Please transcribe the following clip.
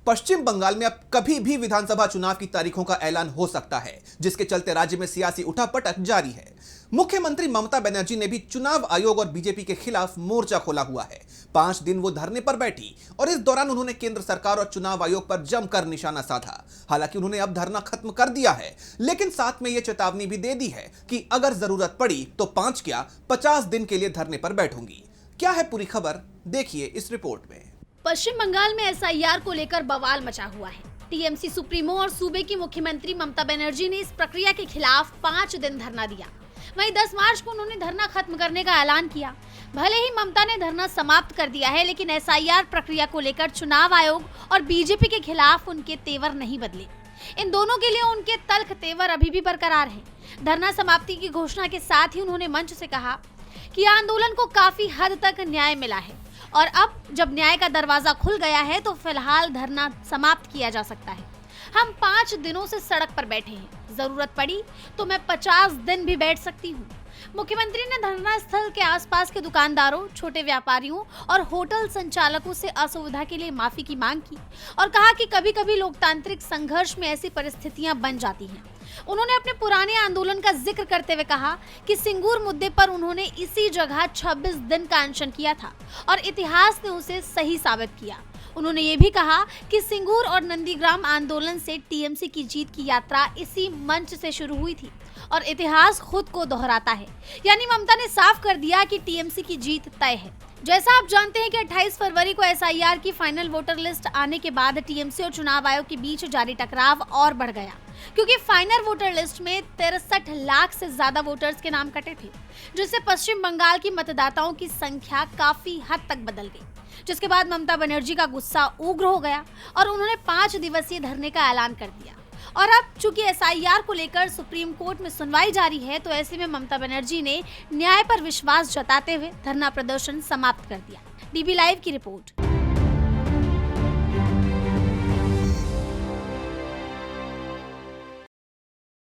पश्चिम बंगाल में अब कभी भी विधानसभा चुनाव की तारीखों का ऐलान हो सकता है, जिसके चलते राज्य में सियासी उठापटक जारी है। मुख्यमंत्री ममता बनर्जी ने भी चुनाव आयोग और बीजेपी के खिलाफ मोर्चा खोला हुआ है। 5 दिन वो धरने पर बैठी और इस दौरान उन्होंने केंद्र सरकार और चुनाव आयोग पर जमकर निशाना साधा। हालांकि उन्होंने अब धरना खत्म कर दिया है, लेकिन साथ में यह चेतावनी भी दे दी है कि अगर जरूरत पड़ी तो 5 क्या 50 दिन के लिए धरने पर बैठूंगी। क्या है पूरी खबर, देखिए इस रिपोर्ट में। पश्चिम बंगाल में एसआईआर को लेकर बवाल मचा हुआ है। टीएमसी सुप्रीमो और सूबे की मुख्यमंत्री ममता बनर्जी ने इस प्रक्रिया के खिलाफ 5 दिन धरना दिया। वहीं 10 मार्च को उन्होंने धरना खत्म करने का ऐलान किया। भले ही ममता ने धरना समाप्त कर दिया है, लेकिन एसआईआर प्रक्रिया को लेकर चुनाव आयोग और बीजेपी के खिलाफ उनके तेवर नहीं बदले। इन दोनों के लिए उनके तल्ख तेवर अभी भी बरकरार हैं। धरना समाप्ति की घोषणा के साथ ही उन्होंने मंच से कहा कि आंदोलन को काफी हद तक न्याय मिला है और अब जब न्याय का दरवाजा खुल गया है तो फिलहाल धरना समाप्त किया जा सकता है। हम 5 दिनों से सड़क पर बैठे हैं, जरूरत पड़ी तो मैं 50 दिन भी बैठ सकती हूँ। मुख्यमंत्री ने धरना स्थल के आसपास के दुकानदारों, छोटे व्यापारियों और होटल संचालकों से असुविधा के लिए माफी की मांग की और कहा कि कभी-कभी लोकतांत्रिक संघर्ष में ऐसी परिस्थितियां बन जाती हैं। उन्होंने अपने पुराने आंदोलन का जिक्र करते हुए कहा कि सिंगूर मुद्दे पर उन्होंने इसी जगह 26 दिन का अनशन किया था और इतिहास ने उसे सही साबित किया। उन्होंने ये भी कहा कि सिंगूर और नंदीग्राम आंदोलन से टीएमसी की जीत की यात्रा इसी मंच से शुरू हुई थी और इतिहास खुद को दोहराता है। यानी ममता ने साफ कर दिया कि टीएमसी की जीत तय है। जैसा आप जानते हैं कि 28 फरवरी को एसआईआर की फाइनल वोटर लिस्ट आने के बाद टीएमसी और चुनाव आयोग के बीच जारी टकराव और बढ़ गया, क्योंकि फाइनल वोटर लिस्ट में 63 लाख से ज्यादा वोटर्स के नाम कटे थे, जिससे पश्चिम बंगाल की मतदाताओं की संख्या काफी हद तक बदल गई। जिसके बाद ममता बनर्जी का गुस्सा उग्र हो गया और उन्होंने 5 दिवसीय धरने का ऐलान कर दिया। और अब चूंकि एसआईआर को लेकर सुप्रीम कोर्ट में सुनवाई जारी है, तो ऐसे में ममता बनर्जी ने न्याय पर विश्वास जताते हुए धरना प्रदर्शन समाप्त कर दिया। डीबी लाइव की रिपोर्ट।